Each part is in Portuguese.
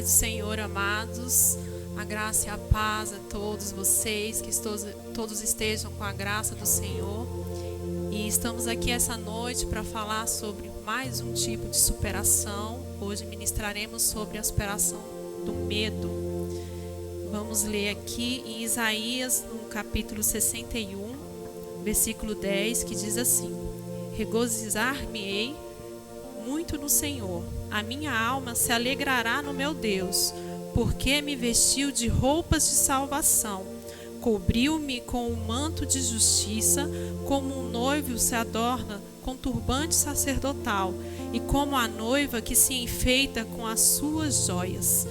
do Senhor, amados. A graça e a paz a todos vocês, que todos estejam com a graça do Senhor. E estamos aqui essa noite para falar sobre mais um tipo de superação. Hoje ministraremos sobre a superação do medo. Vamos ler aqui em Isaías, no capítulo 61, versículo 10, que diz assim: Regozijar-me-ei muito no Senhor, a minha alma se alegrará no meu Deus, porque me vestiu de roupas de salvação, cobriu-me com um manto de justiça, como um noivo se adorna com turbante sacerdotal, e como a noiva que se enfeita com as suas joias.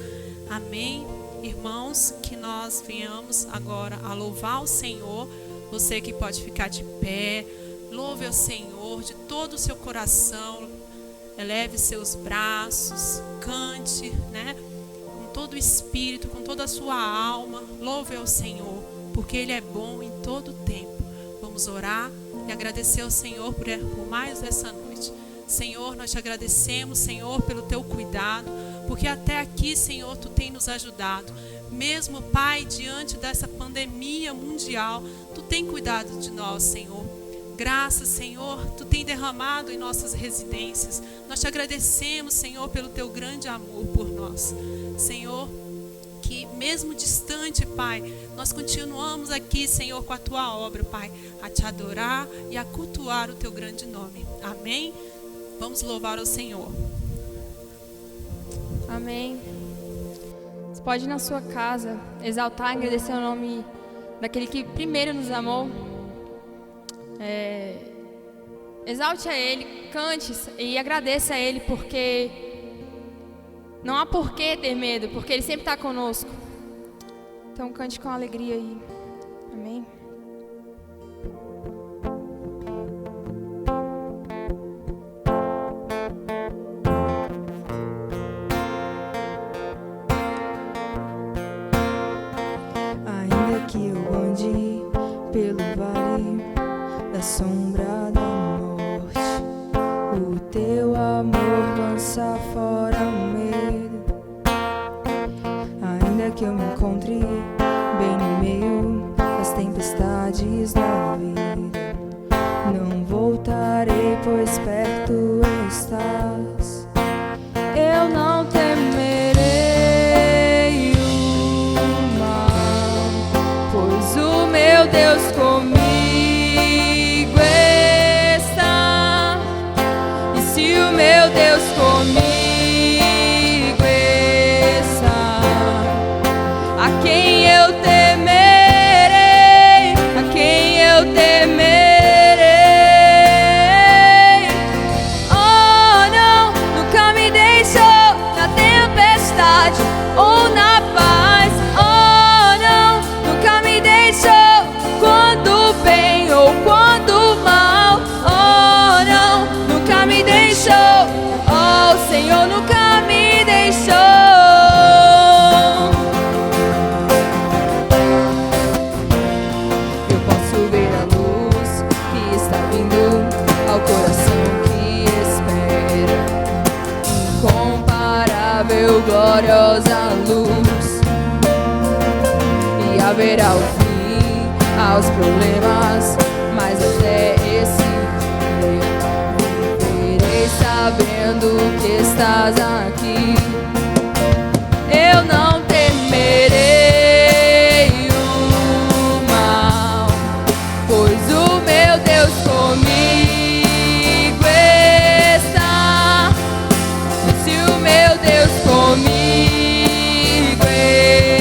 Amém? Irmãos, que nós venhamos agora a louvar o Senhor. Você que pode ficar de pé, louve ao Senhor de todo o seu coração, eleve seus braços, cante, com todo o espírito, com toda a sua alma, louve ao Senhor, porque Ele é bom em todo o tempo. Vamos orar e agradecer ao Senhor por mais essa noite. Senhor, nós te agradecemos, Senhor, pelo teu cuidado, porque até aqui, Senhor, tu tem nos ajudado. Mesmo, Pai, diante dessa pandemia mundial, tu tem cuidado de nós, Senhor. Graças, Senhor, tu tem derramado em nossas residências. Nós te agradecemos, Senhor, pelo teu grande amor por nós. Senhor, que mesmo distante, Pai, nós continuamos aqui, Senhor, com a tua obra, Pai, a te adorar e a cultuar o teu grande nome. Amém? Vamos louvar ao Senhor. Amém. Você pode ir na sua casa exaltar e agradecer o nome daquele que primeiro nos amou. Exalte a Ele, cante e agradeça a Ele, porque não há por que ter medo, porque Ele sempre está conosco. Então cante com alegria aí. Amém. Ainda que eu ande pelo vale da sombra da morte, o teu amor lança fora o medo. Ainda que eu me encontre bem no meio das tempestades da vida, não voltarei, pois perto estás. Eu não temerei o mal, pois o meu Deus comigo está. E se o meu Deus comigo está, a quem eu temerei? A quem eu temerei? Oh, não, nunca me deixou na tempestade ou na paz. Oh, não, nunca me deixou quando bem ou quando mal. Oh, não, nunca me deixou. Oh, o Senhor nunca me deixou. Eu posso ver a luz que está vindo ao coração que espera. Incomparável, gloriosa luz. E haverá o fim aos problemas, mas até esse dia viverei sabendo que estás aqui. Eu não temerei o mal, pois o meu Deus comigo está. E se o meu Deus comigo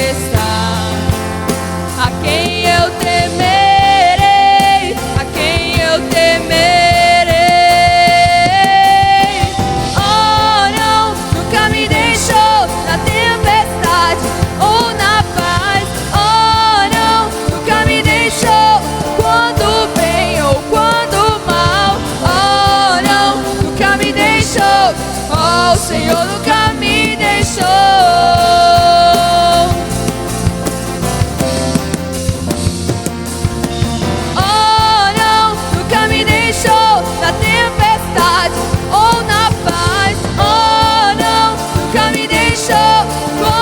está, a quem eu temerei? A quem eu temerei? Oh, não, nunca me deixou na tempestade ou na paz. Oh, não, nunca me deixou quando bem ou quando mal. Oh, não, nunca me deixou. Oh, o Senhor nunca me deixou. Oh, não, nunca me deixou na tempestade ou na paz. Oh, não, nunca me deixou.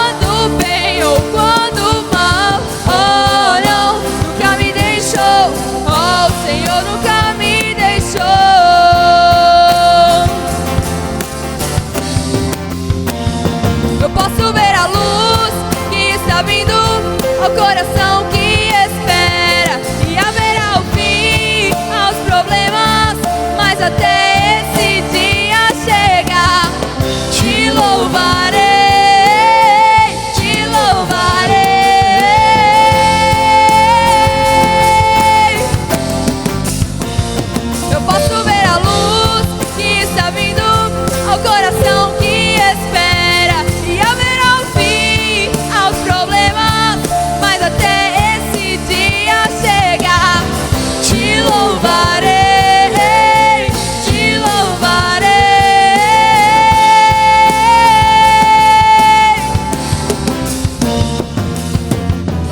ao coração que espera, e haverá o fim aos problemas, mas até esse dia chegar, te louvarei, te louvarei. Eu posso ver a luz que está vindo ao coração que espera, e haverá um fim aos problemas, mas até esse dia chegar, te louvarei, te louvarei.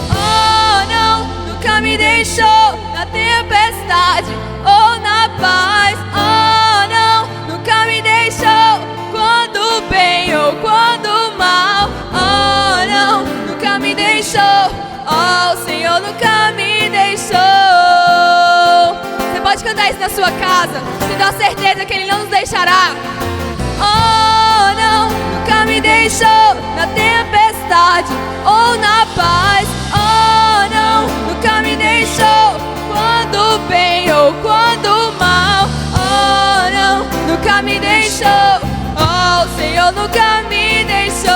Oh, não, nunca me deixou na tempestade ou na paz. Oh, não, nunca me deixou quando bem ou quando mal. Oh, não, nunca me deixou. Oh, o Senhor nunca me deixou. Você pode cantar isso na sua casa, tendo a certeza que Ele não nos deixará. Oh, não, nunca me deixou na tempestade ou na paz. Oh, não, nunca me deixou quando bem ou quando mal. Oh, não, nunca me deixou. Oh, o Senhor nunca me deixou.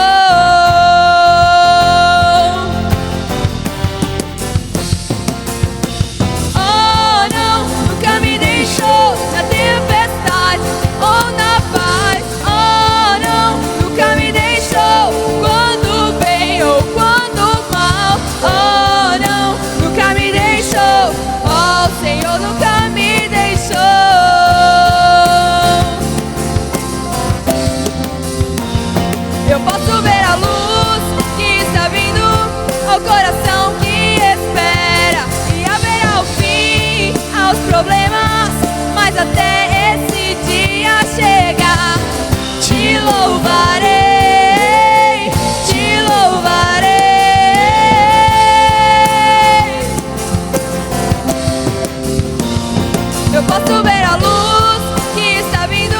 Oh, não, nunca me deixou na tempestade ou na paz. Oh, não, nunca me deixou quando bem ou quando mal. Oh, não, nunca me deixou. Oh, o Senhor nunca me deixou. Eu posso ver a luz que está vindo ao coração que espera, e haverá o fim aos problemas, mas até esse dia chegar, te louvarei, te louvarei. Eu posso ver a luz que está vindo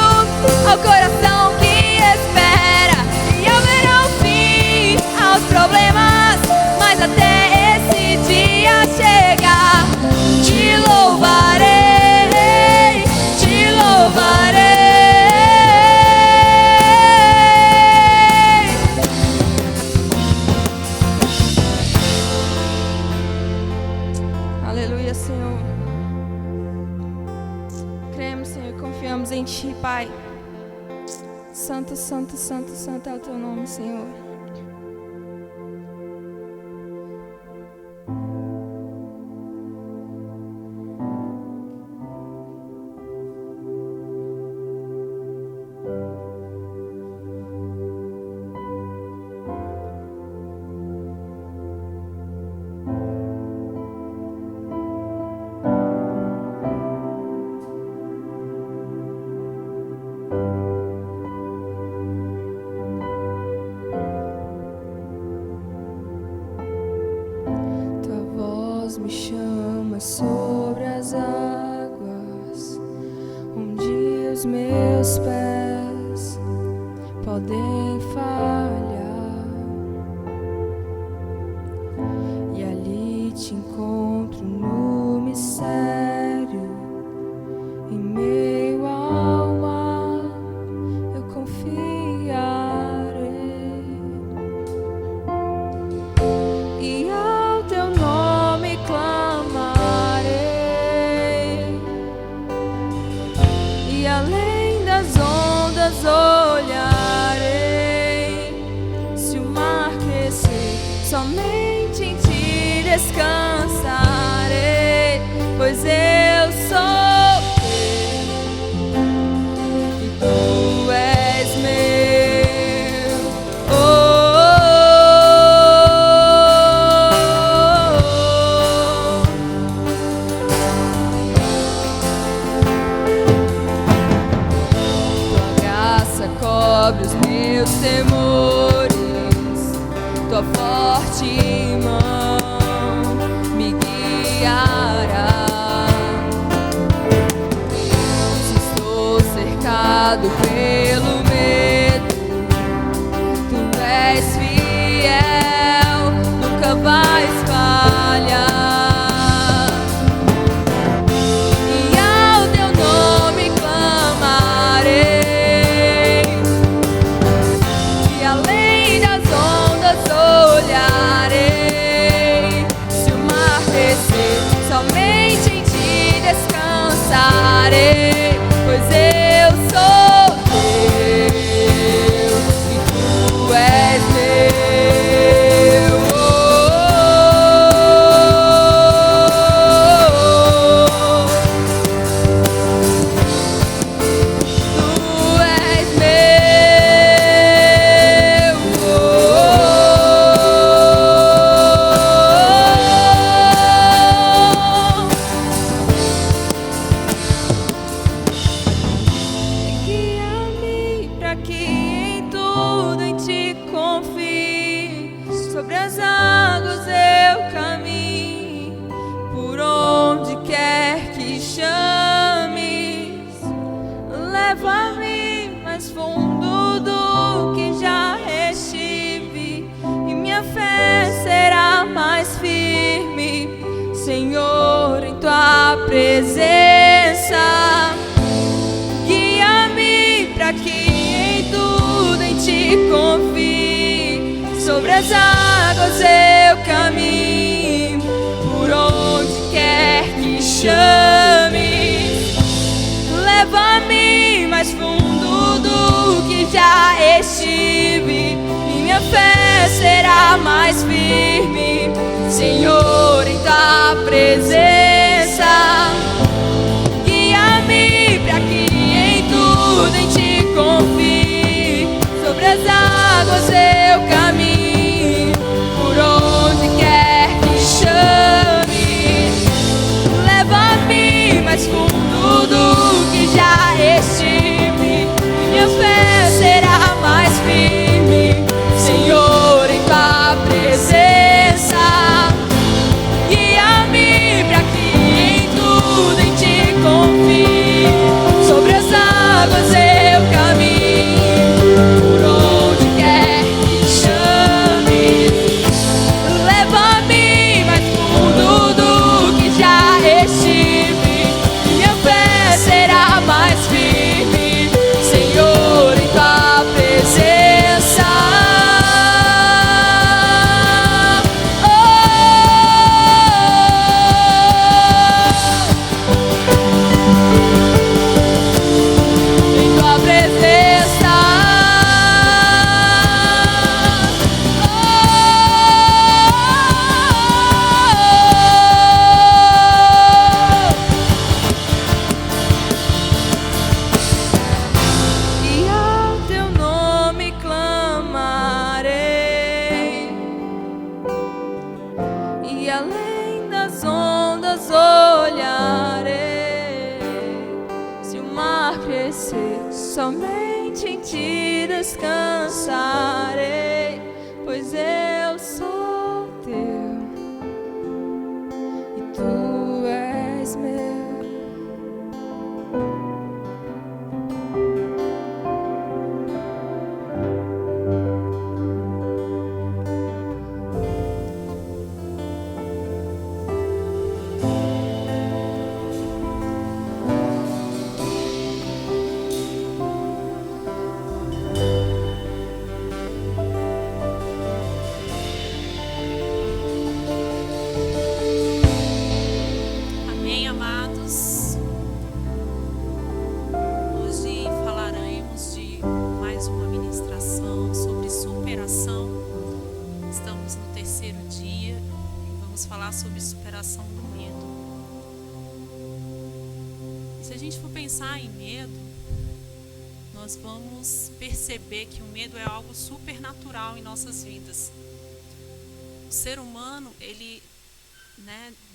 ao coração que espera, e haverá um fim aos problemas, mas até esse dia chegar, te louvarei, te louvarei. Aleluia, Senhor. Cremos, Senhor, e confiamos em Ti, Pai. Santo, santo, santo, santo é o Teu nome, Senhor. Tua voz me chama sobre as águas, onde os meus pés podem falhar, e ali te encontro no mistério, em meio ao mar eu confiarei, e ao Teu nome clamarei, e além das ondas olharei. Se o mar crescer, somente em Ti descansarei, pois eu sou Teu e Tu és meu. Oh, oh, Tua graça cobre os meus temores, Tua forte mão me guiará. Se estou cercado pelo medo, Tu és fiel, nunca vais falhar. falha. E ao teu nome clamarei, e além das ondas olharei. Se o mar crescer, somente em ti descansarei, pois eu sou teu e tu és meu. Tu és guia-me para que em tudo em ti confie. Sobre as águas eu caminho, por onde quer que chames. Leva-me mais fundo do que já estive, e minha fé será mais firme, Senhor, em tua presença. Guia-me para que em tudo em ti confie. Sobre as águas eu caminho, por onde quer que chames. Leva-me mais fundo do que já estive, minha fé será mais firme, Senhor, em tua presença. Guia-me para que em tudo em ti confie. Sobre as águas eu caminho, por onde quer que chames. Leva-me mais fundo do que já estive, minha fé será mais firme, Senhor, em tua presença. Guia-me para que em tudo em ti confie. Sobre as águas eu caminho, por onde quer que chames. Leva-me mais fundo do que já estive, minha fé será mais firme, Senhor, em tua presença. Em tua presença. E ao teu nome clamarei, e além das ondas olharei. Se o mar crescer, somente em ti descansarei, pois eu sou teu e tu és meu. Amém, amados. Hoje falaremos de mais uma ministração sobre superação. Estamos no terceiro dia e vamos falar sobre superação do medo. E se a gente for pensar em medo, nós vamos perceber que o medo é algo supernatural em nossas vidas. O ser humano, ele,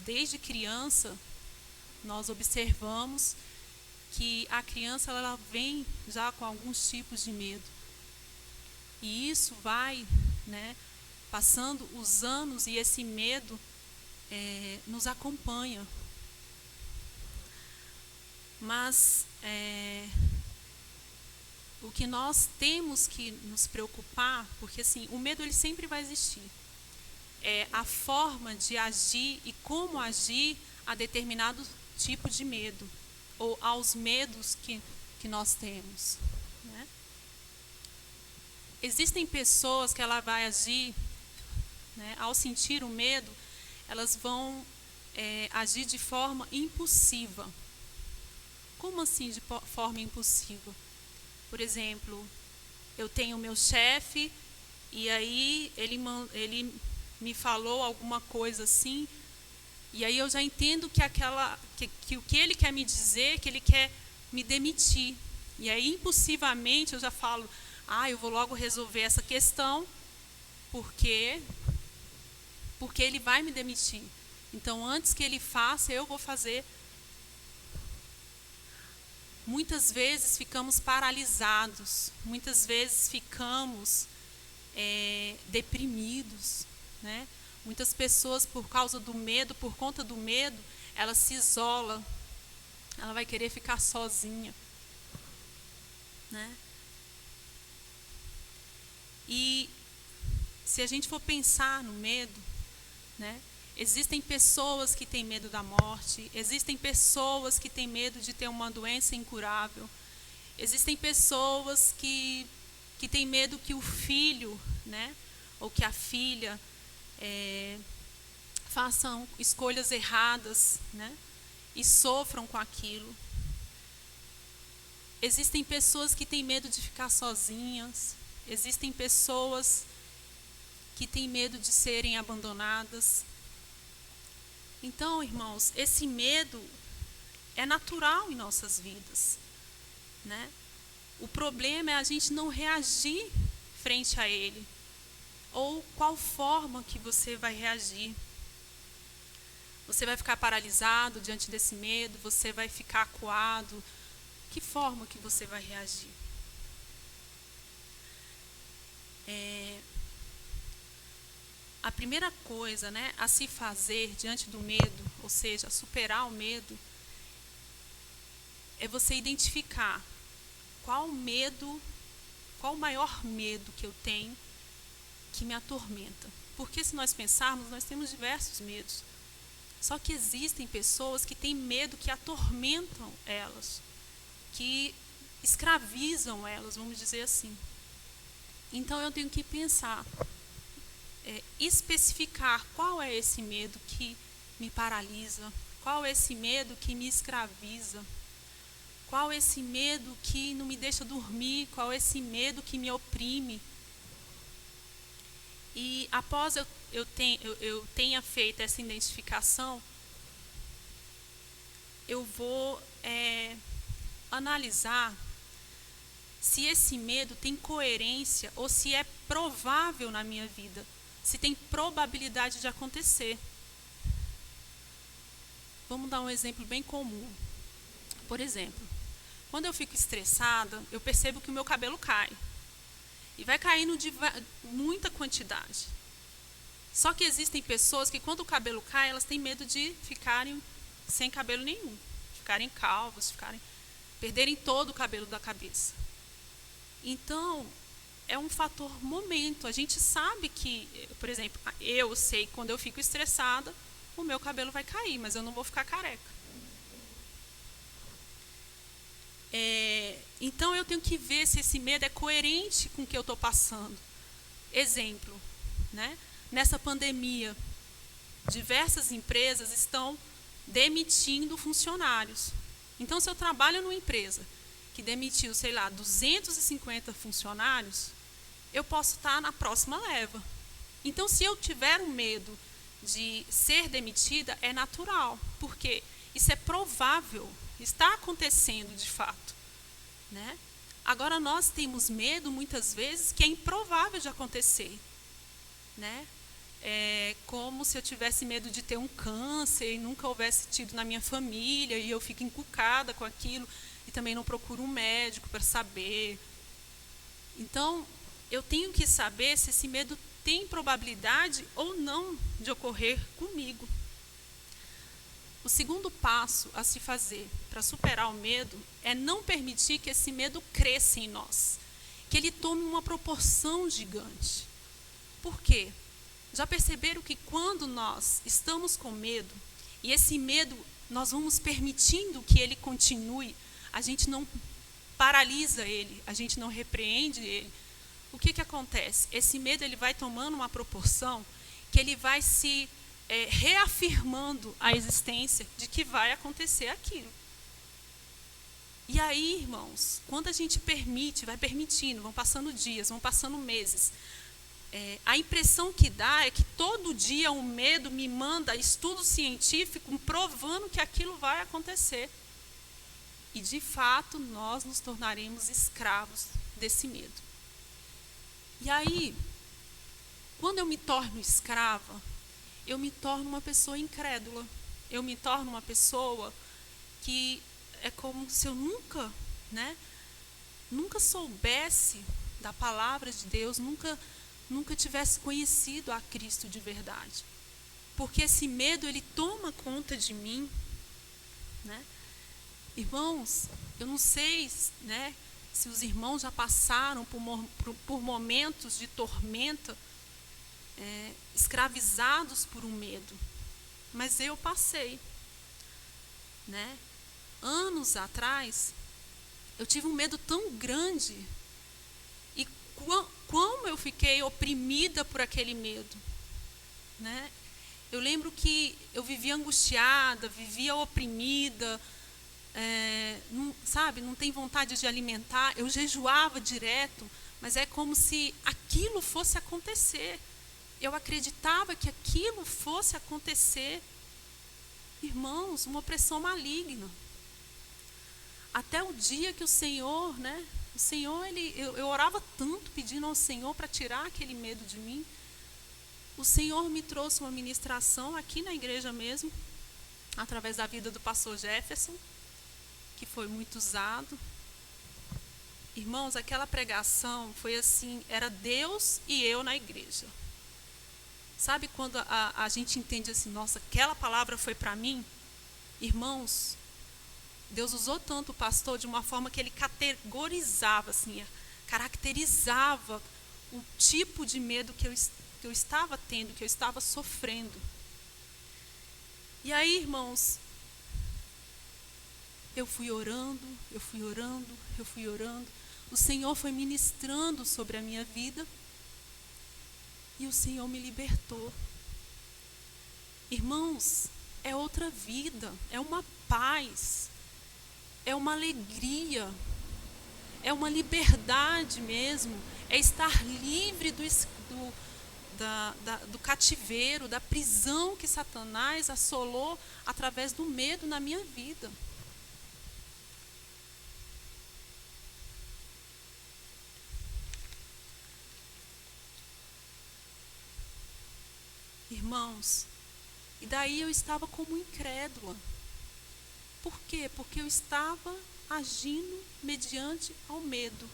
desde criança, nós observamos que a criança ela vem já com alguns tipos de medo. E isso vai, passando os anos e esse medo nos acompanha. Mas o que nós temos que nos preocupar, porque assim, o medo ele sempre vai existir. a forma de agir e como agir a determinado tipo de medo, ou aos medos que nós temos, né? Existem pessoas que ela vai agir, né, ao sentir o medo, elas vão agir de forma impulsiva. Como assim de forma impulsiva? Por exemplo, eu tenho meu chefe e aí ele me falou alguma coisa assim, e aí eu já entendo que o que ele quer me dizer, que ele quer me demitir. E aí impulsivamente eu já falo, eu vou logo resolver essa questão, porque ele vai me demitir. Então, antes que ele faça, eu vou fazer. Muitas vezes ficamos paralisados, muitas vezes ficamos deprimidos, né? Muitas pessoas, por causa do medo, por conta do medo, ela se isola, ela vai querer ficar sozinha, né? E se a gente for pensar no medo, né? Existem pessoas que têm medo da morte, existem pessoas que têm medo de ter uma doença incurável, existem pessoas que têm medo que o filho, né, ou que a filha façam escolhas erradas, né, e sofram com aquilo. Existem pessoas que têm medo de ficar sozinhas, existem pessoas que têm medo de serem abandonadas. Então, irmãos, esse medo é natural em nossas vidas, né? O problema é a gente não reagir frente a ele, ou qual forma que você vai reagir. Você vai ficar paralisado diante desse medo, você vai ficar acuado. Que forma que você vai reagir? A primeira coisa, né, a se fazer diante do medo, ou seja, superar o medo, é você identificar qual o maior medo que eu tenho que me atormenta. Porque se nós pensarmos, nós temos diversos medos. Só que existem pessoas que têm medo que atormentam elas, que escravizam elas, vamos dizer assim. Então eu tenho que pensar, especificar qual é esse medo que me paralisa, qual é esse medo que me escraviza, qual é esse medo que não me deixa dormir, qual é esse medo que me oprime. E após eu tenha feito essa identificação, eu vou analisar se esse medo tem coerência ou se é provável na minha vida, se tem probabilidade de acontecer. Vamos dar um exemplo bem comum. Por exemplo, quando eu fico estressada, eu percebo que o meu cabelo cai. E vai caindo de muita quantidade. Só que existem pessoas que quando o cabelo cai, elas têm medo de ficarem sem cabelo nenhum. Ficarem calvos, perderem todo o cabelo da cabeça. Então, é um fator momento. A gente sabe que, por exemplo, eu sei que quando eu fico estressada, o meu cabelo vai cair, mas eu não vou ficar careca. Então, eu tenho que ver se esse medo é coerente com o que eu estou passando. Exemplo, né? Nessa pandemia, diversas empresas estão demitindo funcionários. Então, se eu trabalho numa empresa que demitiu, 250 funcionários, eu posso estar na próxima leva. Então, se eu tiver um medo de ser demitida, é natural, porque isso é provável, está acontecendo de fato, né? Agora, nós temos medo, muitas vezes, que é improvável de acontecer, né? É como se eu tivesse medo de ter um câncer e nunca houvesse tido na minha família, e eu fico encucada com aquilo, e também não procuro um médico para saber. Então, eu tenho que saber se esse medo tem probabilidade ou não de ocorrer comigo. O segundo passo a se fazer para superar o medo é não permitir que esse medo cresça em nós, que ele tome uma proporção gigante. Por quê? Já perceberam que quando nós estamos com medo, e esse medo nós vamos permitindo que ele continue, a gente não paralisa ele, a gente não repreende ele, o que acontece? Esse medo ele vai tomando uma proporção que ele vai se reafirmando a existência de que vai acontecer aquilo. E aí, irmãos, quando a gente permite, vai permitindo, vão passando dias, vão passando meses, a impressão que dá é que todo dia o medo me manda estudo científico provando que aquilo vai acontecer. E, de fato, nós nos tornaremos escravos desse medo. E aí, quando eu me torno escrava, eu me torno uma pessoa incrédula. Eu me torno uma pessoa que é como se eu nunca soubesse da palavra de Deus, nunca tivesse conhecido a Cristo de verdade. Porque esse medo, ele toma conta de mim, né? Irmãos, eu não sei, né, se os irmãos já passaram por momentos de tormenta, escravizados por um medo, mas eu passei, né? Anos atrás, eu tive um medo tão grande, e como eu fiquei oprimida por aquele medo, né? Eu lembro que eu vivia angustiada, vivia oprimida, não tem vontade de alimentar, eu jejuava direto, mas é como se aquilo fosse acontecer. Eu acreditava que aquilo fosse acontecer. Irmãos, uma opressão maligna. Até o dia que o Senhor, eu orava tanto pedindo ao Senhor para tirar aquele medo de mim. O Senhor me trouxe uma ministração aqui na igreja mesmo, através da vida do pastor Jefferson, que foi muito usado. Irmãos, aquela pregação foi assim, era Deus e eu na igreja. Sabe quando a gente entende assim, nossa, aquela palavra foi para mim? Irmãos, Deus usou tanto o pastor de uma forma que ele categorizava, assim, caracterizava o tipo de medo que eu estava tendo, que eu estava sofrendo. E aí, irmãos, eu fui orando. O Senhor foi ministrando sobre a minha vida e o Senhor me libertou. Irmãos, é outra vida, é uma paz, é uma alegria, é uma liberdade mesmo, é estar livre do cativeiro, da prisão que Satanás assolou através do medo na minha vida. Irmãos, e daí eu estava como incrédula. Por quê? Porque eu estava agindo mediante ao medo.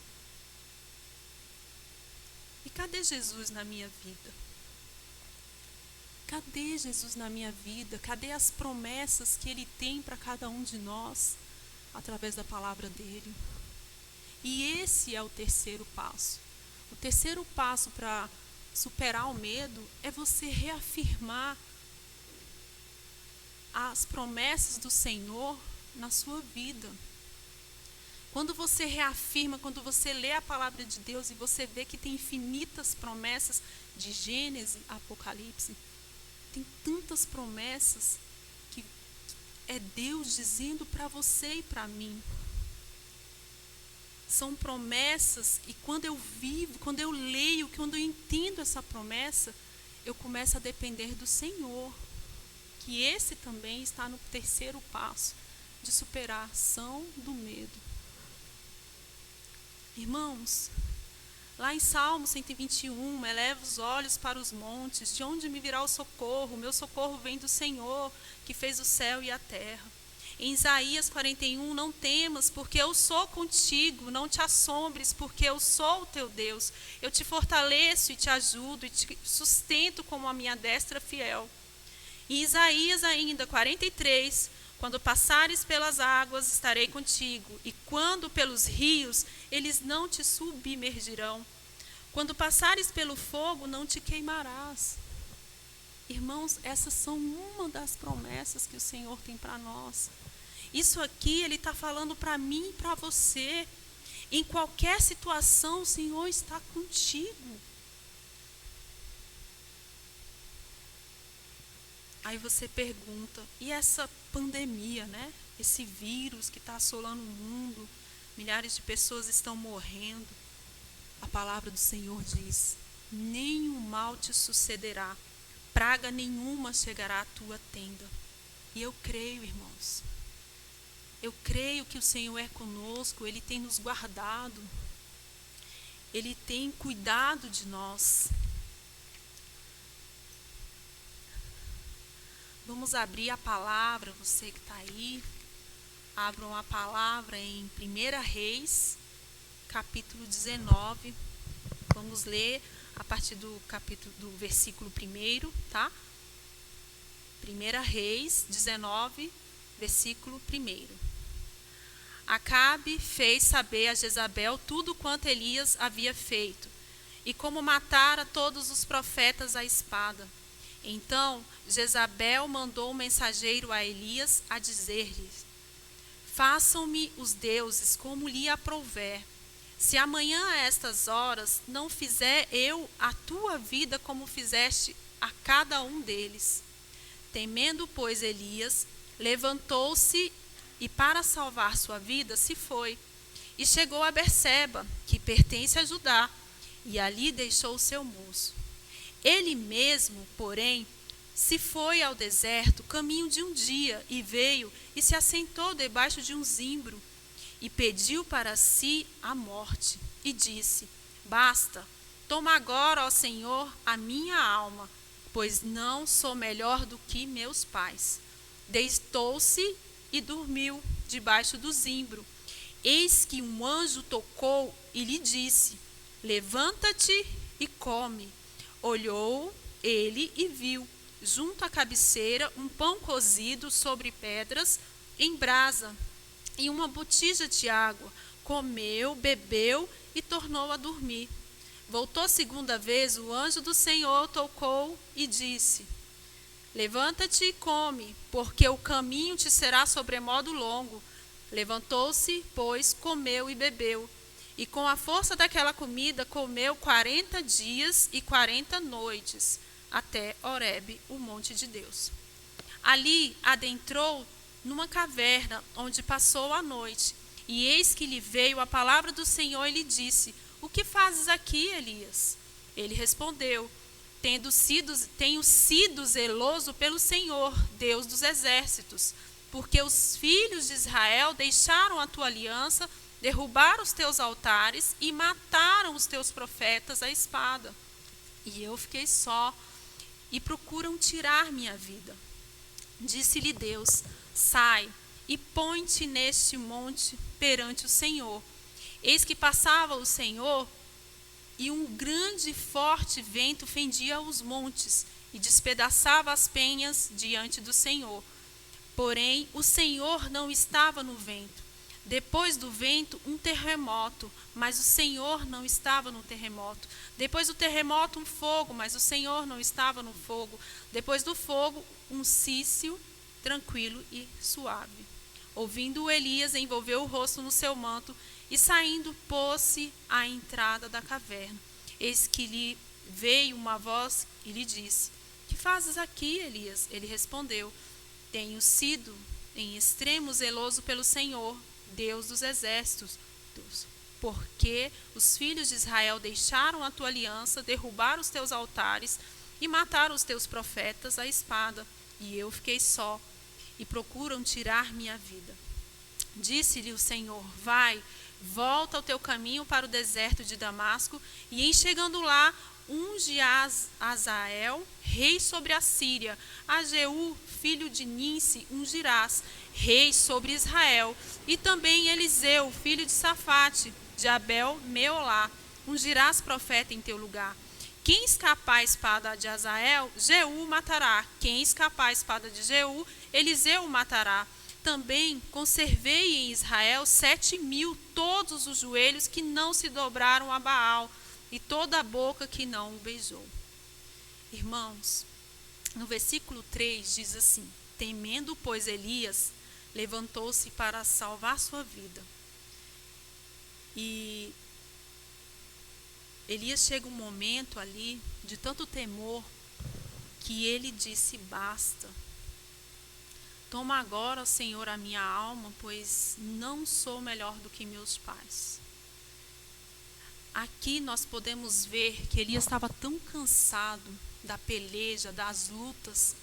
E cadê Jesus na minha vida? Cadê Jesus na minha vida? Cadê as promessas que Ele tem para cada um de nós, através da palavra dEle? E esse é o terceiro passo. O terceiro passo para superar o medo é você reafirmar as promessas do Senhor na sua vida. Quando você reafirma, quando você lê a palavra de Deus e você vê que tem infinitas promessas de Gênesis a Apocalipse, tem tantas promessas que é Deus dizendo para você e para mim. São promessas, e quando eu vivo, quando eu leio, quando eu entendo essa promessa, eu começo a depender do Senhor. Que esse também está no terceiro passo de superação do medo. Irmãos, lá em Salmo 121, eleva os olhos para os montes, de onde me virá o socorro? O meu socorro vem do Senhor, que fez o céu e a terra. Em Isaías 41, não temas, porque eu sou contigo, não te assombres, porque eu sou o teu Deus. Eu te fortaleço e te ajudo, e te sustento com a minha destra fiel. Em Isaías ainda 43, quando passares pelas águas, estarei contigo, e quando pelos rios, eles não te submergirão. Quando passares pelo fogo, não te queimarás. Irmãos, essas são uma das promessas que o Senhor tem para nós. Isso aqui Ele está falando para mim e para você. Em qualquer situação, o Senhor está contigo. Aí você pergunta, e essa pandemia, né? Esse vírus que está assolando o mundo, milhares de pessoas estão morrendo. A palavra do Senhor diz: nenhum mal te sucederá, praga nenhuma chegará à tua tenda. E eu creio, irmãos, eu creio que o Senhor é conosco, Ele tem nos guardado, Ele tem cuidado de nós. Vamos abrir a palavra, você que está aí, abram a palavra em 1 Reis, capítulo 19. Vamos ler a partir do versículo 1, tá? 1 Reis 19, versículo 1. Acabe fez saber a Jezabel tudo quanto Elias havia feito, e como matara todos os profetas à espada. Então Jezabel mandou um mensageiro a Elias a dizer-lhe: façam-me os deuses como lhe aprouver. Se amanhã a estas horas não fizer eu a tua vida como fizeste a cada um deles. Temendo, pois, Elias, levantou-se e para salvar sua vida se foi. E chegou a Berseba, que pertence a Judá, e ali deixou o seu moço. Ele mesmo, porém, se foi ao deserto caminho de um dia, e veio e se assentou debaixo de um zimbro, e pediu para si a morte, e disse: basta, toma agora, ó Senhor, a minha alma, pois não sou melhor do que meus pais. Deitou-se e dormiu debaixo do zimbro. Eis que um anjo tocou e lhe disse: levanta-te e come. Olhou ele e viu, junto à cabeceira, um pão cozido sobre pedras em brasa e uma botija de água. Comeu, bebeu e tornou a dormir. Voltou segunda vez, o anjo do Senhor tocou e disse: levanta-te e come, porque o caminho te será sobremodo longo. Levantou-se, pois, comeu e bebeu. E com a força daquela comida comeu 40 dias e 40 noites, até Horebe, o monte de Deus. Ali adentrou numa caverna, onde passou a noite. E eis que lhe veio a palavra do Senhor e lhe disse: o que fazes aqui, Elias? Ele respondeu: tenho sido zeloso pelo Senhor, Deus dos exércitos, porque os filhos de Israel deixaram a tua aliança, derrubaram os teus altares e mataram os teus profetas à espada. E eu fiquei só, e procuram tirar minha vida. Disse-lhe Deus: sai e põe-te neste monte perante o Senhor. Eis que passava o Senhor, e um grande e forte vento fendia os montes e despedaçava as penhas diante do Senhor. Porém, o Senhor não estava no vento. Depois do vento, um terremoto, mas o Senhor não estava no terremoto. Depois do terremoto, um fogo, mas o Senhor não estava no fogo. Depois do fogo, um cício tranquilo e suave. Ouvindo Elias, envolveu o rosto no seu manto e, saindo, pôs-se à entrada da caverna. Eis que lhe veio uma voz e lhe disse: que fazes aqui, Elias? Ele respondeu: tenho sido em extremo zeloso pelo Senhor, Deus dos exércitos, porque os filhos de Israel deixaram a tua aliança, derrubaram os teus altares e mataram os teus profetas à espada. E eu fiquei só, e procuram tirar minha vida. Disse-lhe o Senhor: vai, volta ao teu caminho para o deserto de Damasco, e em chegando lá, unge Azael, rei sobre a Síria. A Jeú, filho de Ninsi, ungirás, rei sobre Israel. E também Eliseu, filho de Safate, de Abel-Meolá, ungirás profeta em teu lugar. Quem escapar a espada de Azael, Jeú matará. Quem escapar a espada de Jeú, Eliseu matará. Também conservei em Israel 7.000 todos os joelhos que não se dobraram a Baal, e toda a boca que não o beijou. Irmãos, no versículo 3 diz assim: temendo, pois, Elias levantou-se para salvar sua vida. E Elias chega um momento ali de tanto temor que ele disse: basta. Toma agora, Senhor, a minha alma, pois não sou melhor do que meus pais. Aqui nós podemos ver que Elias estava tão cansado da peleja, das lutas,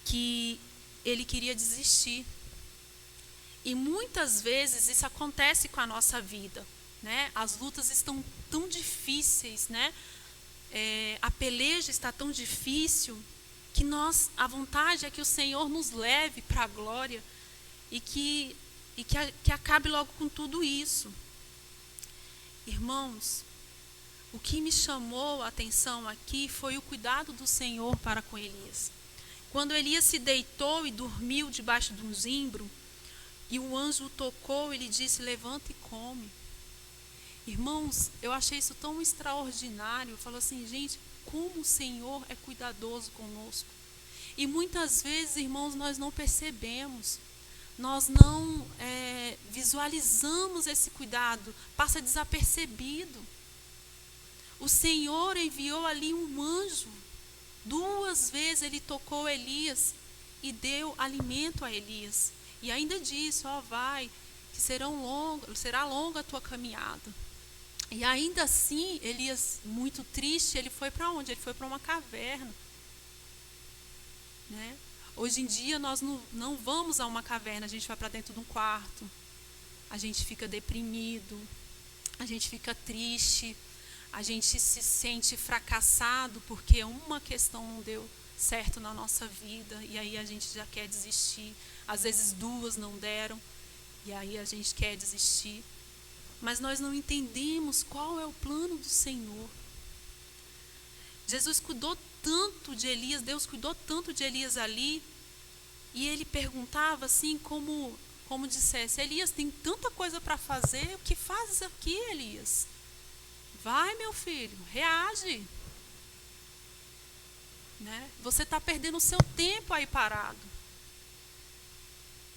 que ele queria desistir. E muitas vezes isso acontece com a nossa vida, né? As lutas estão tão difíceis, né? A peleja está tão difícil que a vontade é que o Senhor nos leve para a glória e que acabe logo com tudo isso. Irmãos, o que me chamou a atenção aqui foi o cuidado do Senhor para com Elias. Quando Elias se deitou e dormiu debaixo de um zimbro, e o anjo o tocou, ele disse: levanta e come. Irmãos, eu achei isso tão extraordinário. Eu falo assim, gente, como o Senhor é cuidadoso conosco. E muitas vezes, irmãos, nós não percebemos. Nós não visualizamos esse cuidado. Passa desapercebido. O Senhor enviou ali um anjo. 2 vezes ele tocou Elias e deu alimento a Elias. E ainda disse: vai, que será longa a tua caminhada. E ainda assim, Elias, muito triste, ele foi para onde? Ele foi para uma caverna. Né? Hoje em dia, nós não vamos a uma caverna, a gente vai para dentro de um quarto. A gente fica deprimido, a gente fica triste, a gente se sente fracassado porque uma questão não deu certo na nossa vida e aí a gente já quer desistir. Às vezes 2 não deram e aí a gente quer desistir. Mas nós não entendemos qual é o plano do Senhor. Jesus cuidou tanto de Elias, Deus cuidou tanto de Elias ali, e ele perguntava assim, como dissesse: Elias, tem tanta coisa para fazer, o que fazes aqui, Elias? Vai, meu filho, reage. Né? Você está perdendo o seu tempo aí parado.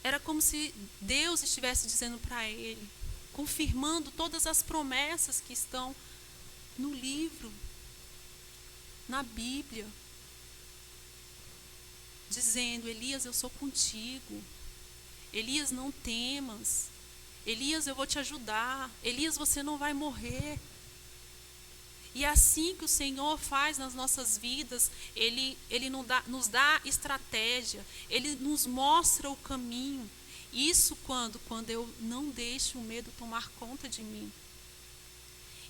Era como se Deus estivesse dizendo para ele, confirmando todas as promessas que estão no livro, na Bíblia, dizendo: Elias, eu sou contigo. Elias, não temas. Elias, eu vou te ajudar. Elias, você não vai morrer. E é assim que o Senhor faz nas nossas vidas. Ele nos dá estratégia. Ele nos mostra o caminho. Isso quando eu não deixo o medo tomar conta de mim.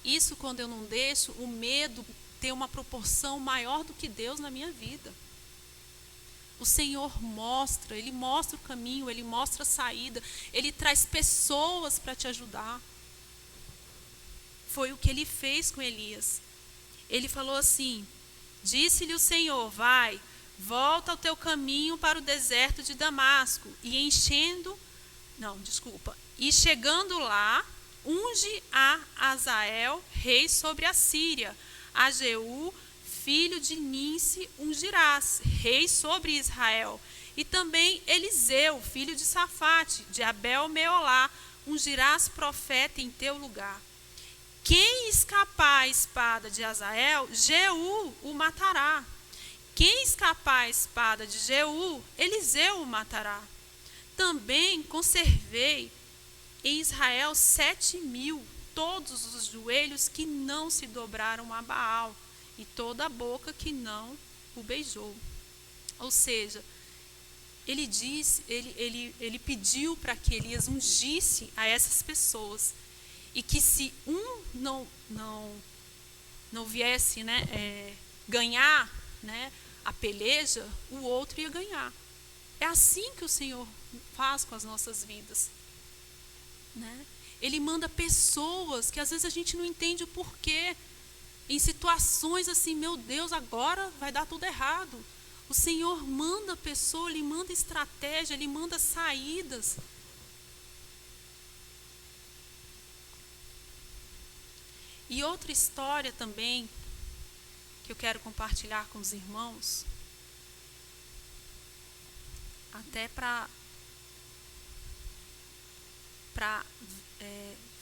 Isso quando eu não deixo o medo ter uma proporção maior do que Deus na minha vida. O Senhor Ele mostra o caminho, Ele mostra a saída, Ele traz pessoas para te ajudar. Foi o que Ele fez com Elias. Ele falou assim: disse-lhe o Senhor: vai, volta ao teu caminho para o deserto de Damasco, e chegando lá, unge a Azael, rei sobre a Síria, a Jeú, filho de Ninsi, ungirás, rei sobre Israel, e também Eliseu, filho de Safate, de Abel-Meolá, ungirás profeta em teu lugar. Quem escapar à espada de Azael, Jeú o matará. Quem escapar à espada de Jeú, Eliseu o matará. Também conservei em Israel 7.000, todos os joelhos que não se dobraram a Baal, e toda a boca que não o beijou. Ou seja, ele pediu para que Elias ungisse a essas pessoas, e que se um não viesse, né, ganhar, né, a peleja, o outro ia ganhar. É assim que o Senhor faz com as nossas vidas. Né? Ele manda pessoas que às vezes a gente não entende o porquê. Em situações assim, meu Deus, agora vai dar tudo errado. O Senhor manda pessoa, Ele manda estratégia, Ele manda saídas. E outra história também, que eu quero compartilhar com os irmãos, até para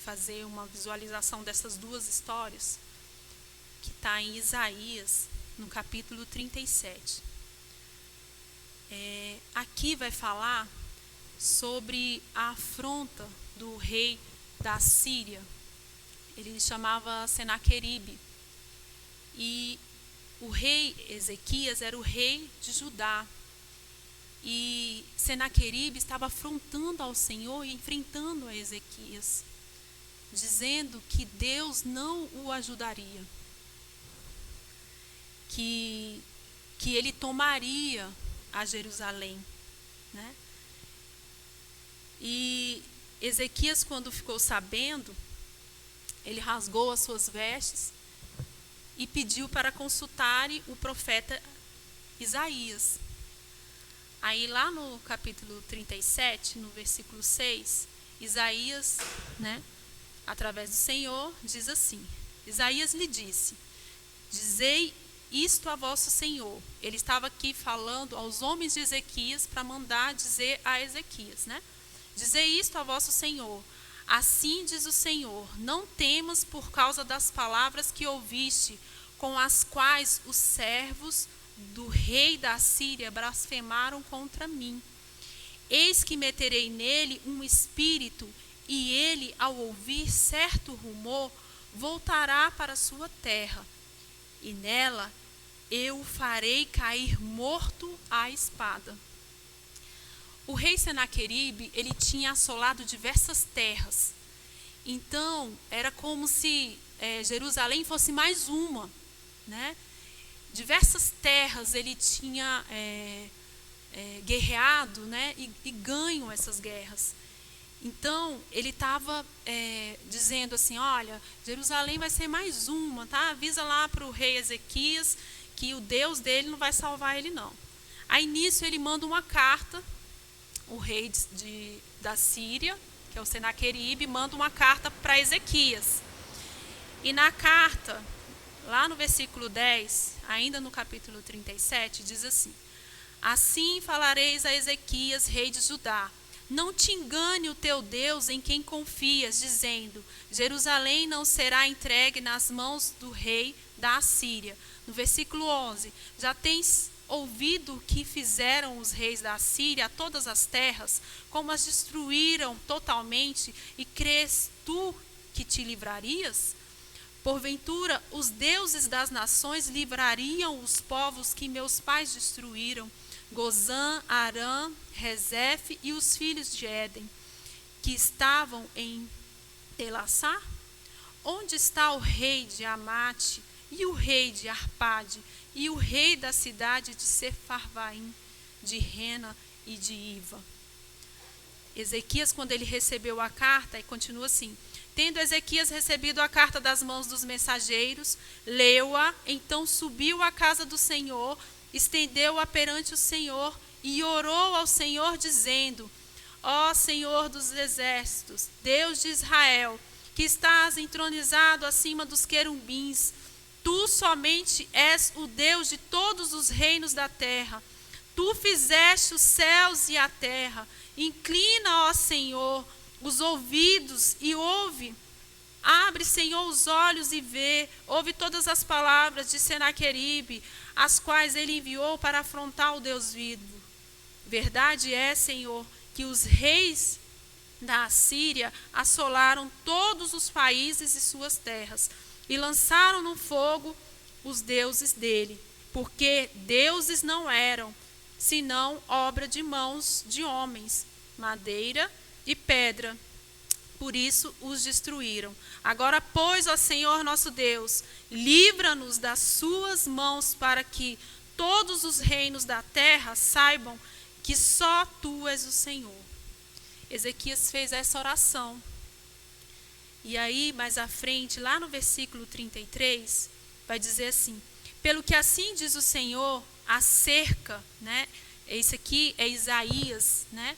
fazer uma visualização dessas duas histórias, que está em Isaías, no capítulo 37. Aqui vai falar sobre a afronta do rei da Síria. Ele chamava Senaqueribe. E o rei Ezequias era o rei de Judá. E Senaqueribe estava afrontando ao Senhor e enfrentando a Ezequias, dizendo que Deus não o ajudaria, que ele tomaria a Jerusalém, né? E Ezequias, quando ficou sabendo, ele rasgou as suas vestes e pediu para consultarem o profeta Isaías. Aí lá no capítulo 37, no versículo 6, Isaías, né, através do Senhor, diz assim: Isaías lhe disse: dizei isto a vosso Senhor. Ele estava aqui falando aos homens de Ezequias para mandar dizer a Ezequias, né? Dizei isto a vosso Senhor. Assim diz o Senhor: não temas por causa das palavras que ouviste, com as quais os servos do rei da Síria blasfemaram contra mim. Eis que meterei nele um espírito, e ele, ao ouvir certo rumor, voltará para sua terra, e nela eu o farei cair morto à espada. O rei Senaqueribe, ele tinha assolado diversas terras. Então, era como se Jerusalém fosse mais uma, né? Diversas terras ele tinha guerreado, né? E ganho essas guerras. Então, ele estava dizendo assim: olha, Jerusalém vai ser mais uma, tá? Avisa lá para o rei Ezequias que o Deus dele não vai salvar ele, não. Aí, nisso, ele manda uma carta. O rei da Síria, que é o Senaqueribe, manda uma carta para Ezequias. E na carta, lá no versículo 10, ainda no capítulo 37, diz assim: assim falareis a Ezequias, rei de Judá: não te engane o teu Deus em quem confias, dizendo: Jerusalém não será entregue nas mãos do rei da Síria. No versículo 11, já tens ouvido o que fizeram os reis da Síria a todas as terras, como as destruíram totalmente, e crês tu que te livrarias? Porventura, os deuses das nações livrariam os povos que meus pais destruíram, Gozã, Arã, Rezefe e os filhos de Éden, que estavam em Telassá? Onde está o rei de Amate, e o rei de Arpade, e o rei da cidade de Sefarvaim, de Rena e de Iva? Ezequias, quando ele recebeu a carta, e continua assim: tendo Ezequias recebido a carta das mãos dos mensageiros, leu-a, então subiu à casa do Senhor, estendeu-a perante o Senhor e orou ao Senhor, dizendo: ó Senhor dos exércitos, Deus de Israel, que estás entronizado acima dos querubins, tu somente és o Deus de todos os reinos da terra. Tu fizeste os céus e a terra. Inclina, ó Senhor, os ouvidos e ouve. Abre, Senhor, os olhos e vê. Ouve todas as palavras de Senaqueribe, as quais ele enviou para afrontar o Deus vivo. Verdade é, Senhor, que os reis da Assíria assolaram todos os países e suas terras, e lançaram no fogo os deuses dele, porque deuses não eram, senão obra de mãos de homens, madeira e pedra. Por isso os destruíram. Agora, pois, ó Senhor nosso Deus, livra-nos das suas mãos, para que todos os reinos da terra saibam que só tu és o Senhor. Ezequias fez essa oração. E aí, mais à frente, lá no versículo 33, vai dizer assim: pelo que assim diz o Senhor, acerca, né? Esse aqui é Isaías, né?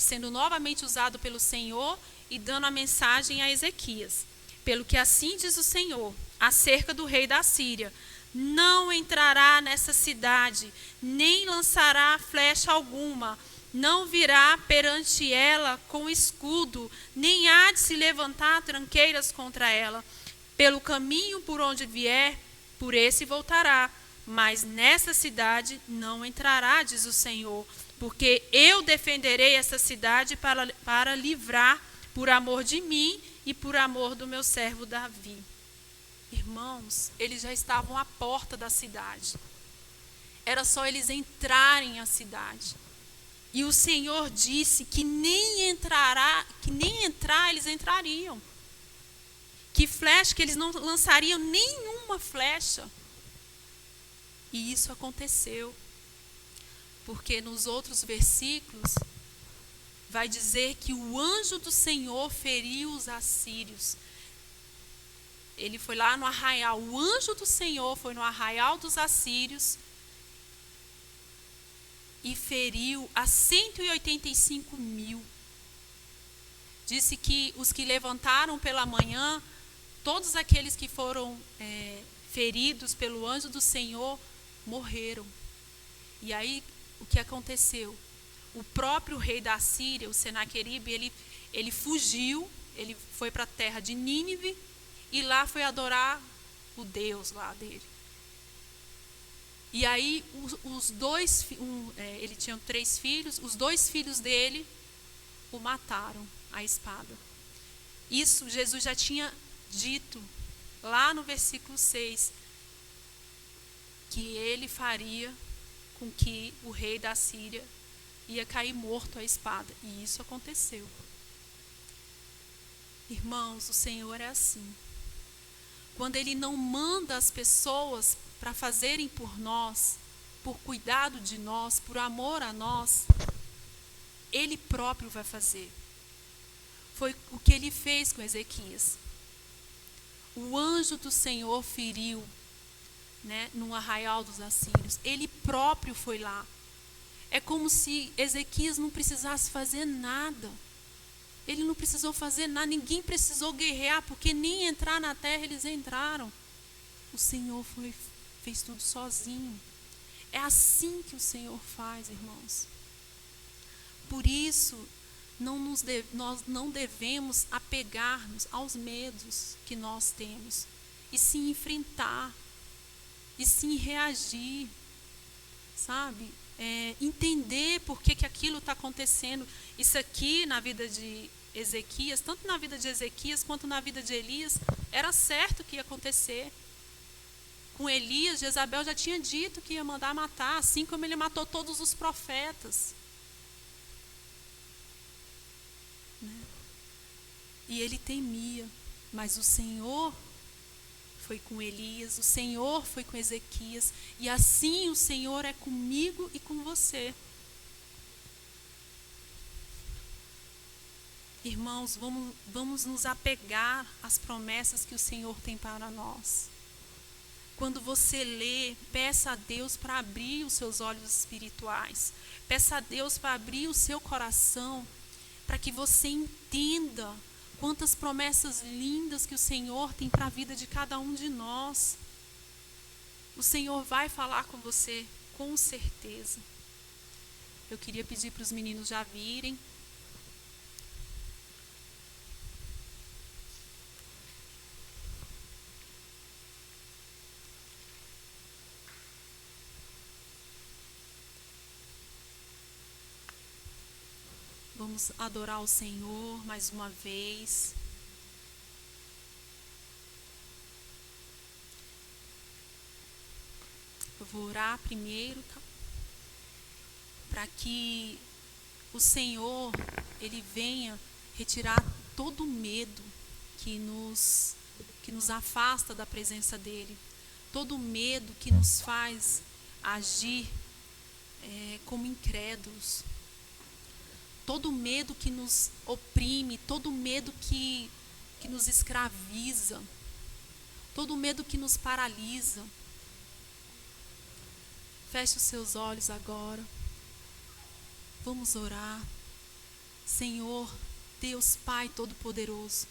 Sendo novamente usado pelo Senhor e dando a mensagem a Ezequias. Pelo que assim diz o Senhor, acerca do rei da Síria: não entrará nessa cidade, nem lançará flecha alguma, não virá perante ela com escudo, nem há de se levantar tranqueiras contra ela. Pelo caminho por onde vier, por esse voltará. Mas nessa cidade não entrará, diz o Senhor, porque eu defenderei essa cidade para livrar, por amor de mim e por amor do meu servo Davi. Irmãos, eles já estavam à porta da cidade. Era só eles entrarem na cidade. E o Senhor disse que nem entrar eles entrariam. Que eles não lançariam nenhuma flecha. E isso aconteceu. Porque nos outros versículos vai dizer que o anjo do Senhor feriu os assírios. Ele foi lá no arraial, o anjo do Senhor foi no arraial dos assírios e feriu a 185.000. Disse que os que levantaram pela manhã, todos aqueles que foram feridos pelo anjo do Senhor, morreram. E aí, o que aconteceu? O próprio rei da Síria, o Senaqueribe, ele fugiu, ele foi para a terra de Nínive e lá foi adorar o Deus lá dele. E aí, ele tinha 3 filhos, os 2 filhos dele o mataram à espada. Isso Jesus já tinha dito lá no versículo 6, que ele faria com que o rei da Síria ia cair morto à espada. E isso aconteceu. Irmãos, o Senhor é assim. Quando Ele não manda as pessoas para fazerem por nós, por cuidado de nós, por amor a nós, Ele próprio vai fazer. Foi o que Ele fez com Ezequias. O anjo do Senhor feriu, no arraial dos assírios. Ele próprio foi lá. É como se Ezequias não precisasse fazer nada. Ele não precisou fazer nada, ninguém precisou guerrear, porque nem entrar na terra eles entraram. O Senhor fez tudo sozinho. É assim que o Senhor faz, irmãos. Por isso, nós não devemos apegar-nos aos medos que nós temos, e sim enfrentar, e sim reagir, sabe? Entender por que aquilo está acontecendo. Isso aqui na vida de Ezequias, tanto na vida de Ezequias quanto na vida de Elias, era certo que ia acontecer. Com Elias, Jezabel já tinha dito que ia mandar matar, assim como ele matou todos os profetas. E ele temia, mas o Senhor foi com Elias, o Senhor foi com Ezequias, e assim o Senhor é comigo e com você. Irmãos, vamos nos apegar às promessas que o Senhor tem para nós. Quando você lê, peça a Deus para abrir os seus olhos espirituais. Peça a Deus para abrir o seu coração, para que você entenda quantas promessas lindas que o Senhor tem para a vida de cada um de nós. O Senhor vai falar com você, com certeza. Eu queria pedir para os meninos já virem. Vamos adorar o Senhor mais uma vez. Eu vou orar primeiro, tá? Para que o Senhor, Ele venha retirar todo o medo que nos afasta da presença dEle. Todo o medo que nos faz agir como incrédulos. Todo medo que nos oprime, todo medo que nos escraviza, todo medo que nos paralisa. Feche os seus olhos agora. Vamos orar. Senhor, Deus Pai Todo-Poderoso.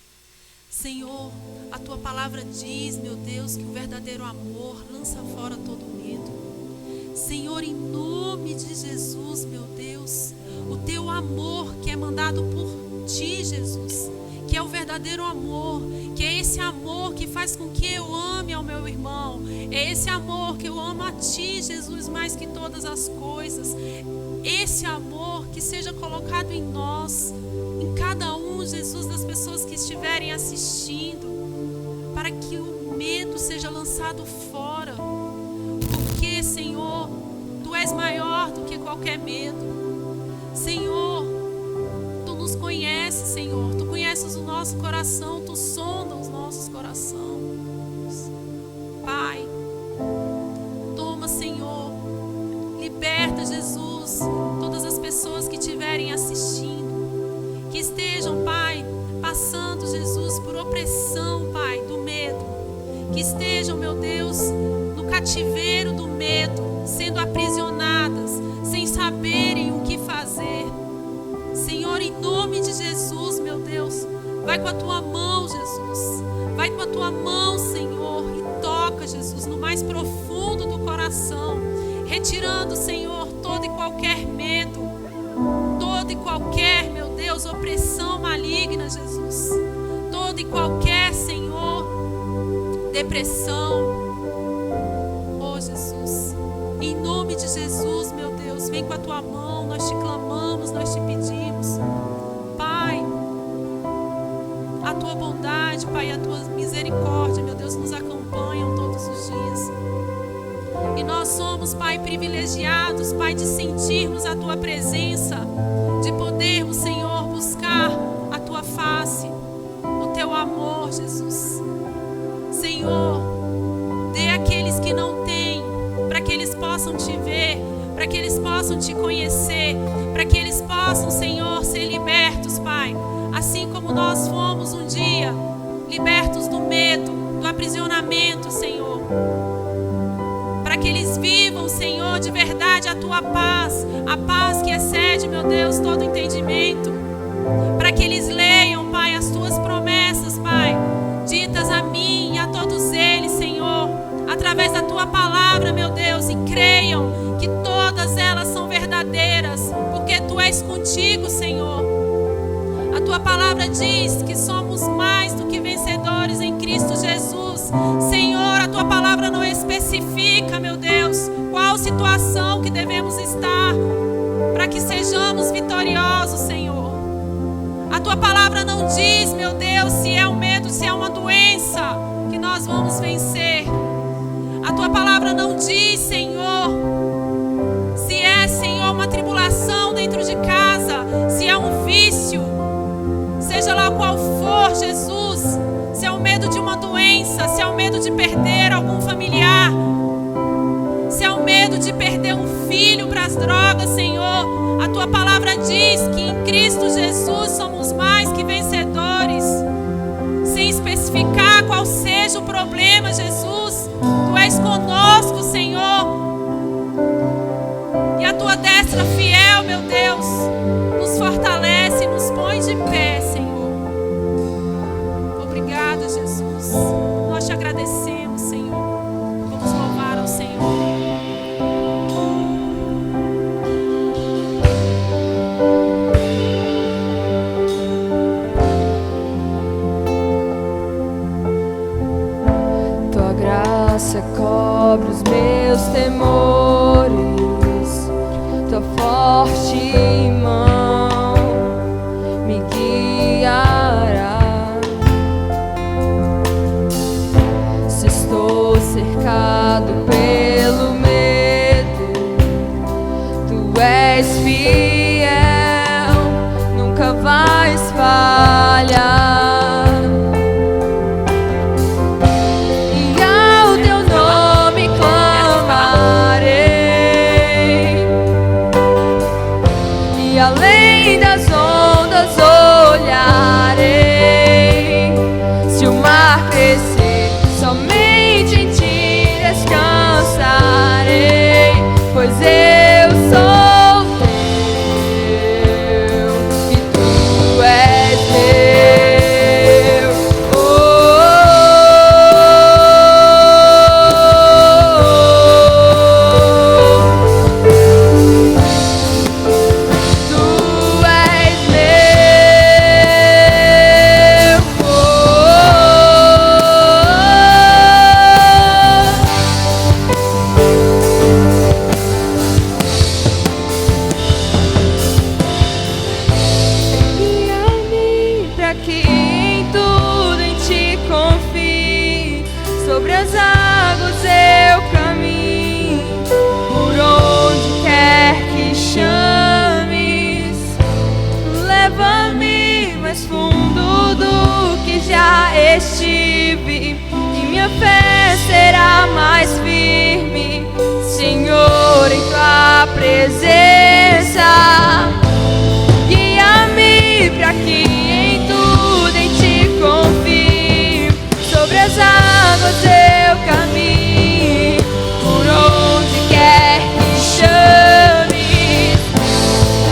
Senhor, a Tua palavra diz, meu Deus, que o verdadeiro amor lança fora todo medo. Senhor, em nome de Jesus, meu Deus, o dado por Ti, Jesus, que é o verdadeiro amor, que é esse amor que faz com que eu ame ao meu irmão, é esse amor que eu amo a Ti, Jesus, mais que todas as coisas, esse amor que seja colocado em nós, em cada um, Jesus, das pessoas que estiverem assistindo, para que o medo seja lançado fora, porque, Senhor, Tu és maior do que qualquer medo. Senhor, Tu nos conheces, Senhor, Tu conheces o nosso coração, Tu sonda os nossos corações. Pai, toma, Senhor, liberta, Jesus, todas as pessoas que estiverem assistindo, que estejam, Pai, passando, Jesus, por opressão, Pai, do medo, que estejam, meu Deus, no cativeiro do medo, sendo aprisionadas, sem saberem o que fazer. Senhor, em nome de Jesus, meu Deus, vai com a Tua mão, Jesus, vai com a Tua mão, Senhor, e toca, Jesus, no mais profundo do coração, retirando, Senhor, todo e qualquer medo, toda e qualquer, meu Deus, opressão maligna, Jesus, toda e qualquer, Senhor, depressão. Oh, Jesus, em nome de Jesus, meu Deus, vem com a Tua mão, nós Te clamamos, nós Te pedimos, Pai, a Tua bondade, Pai, a Tua misericórdia, meu Deus, nos acompanham todos os dias. E nós somos, Pai, privilegiados, Pai, de sentirmos a Tua presença, de podermos, Senhor, buscar a Tua face, o Teu amor, Jesus. Senhor, dê àqueles que não têm, para que eles possam Te ver, para que eles possam Te conhecer, para que eles possam, Senhor, ser libertos, Pai, assim como nós fomos um dia libertos do medo, do aprisionamento, Senhor. Para que eles vivam, Senhor, de verdade a Tua paz, a paz que excede, meu Deus, todo entendimento. Para que eles leiam, Pai, as Tuas promessas, Pai, ditas a mim e a todos eles, Senhor, através da Tua palavra, meu Deus, e creiam que todas elas são verdadeiras, porque Tu és contigo, Senhor. A Tua palavra diz que somos mais do que vencedores em Cristo Jesus. Senhor, a Tua palavra não especifica, meu Deus, qual situação que devemos estar para que sejamos vitoriosos, Senhor. A Tua palavra não diz, meu Deus, se é um medo, se é uma doença que nós vamos vencer. A Tua palavra não diz, Senhor, se é, Senhor, uma tribulação dentro de casa, se é um vício, seja lá qual for, Jesus, se é o medo de uma doença, se é o medo de perder algum familiar, se é o medo de perder um filho para as drogas, Senhor, a Tua palavra diz que em Cristo Jesus somos mais que vencedores, sem especificar qual seja o problema, Jesus, Tu és conosco, Senhor, e a Tua destra fiel, meu Deus, nos fortalece e nos põe de pé, Senhor. Obrigada, Jesus. Nós Te agradecemos, Senhor. Vamos louvar ao Senhor. Tua graça cobre os meus temores, Tua forte mão me guiará. Se estou cercado pelo medo, Tu és fiel, nunca vais falhar. E ao Teu nome clamarei, e além das ondas olharei. Se o mar crescer, somente em Ti descansarei, pois eu sou Teu e Tu és meu. Oh, Tu és meu. estive, e minha fé será mais firme, Senhor, em tua presença. Guia-me para que em tudo em ti confie, sobre as águas eu caminho, por onde quer que chames.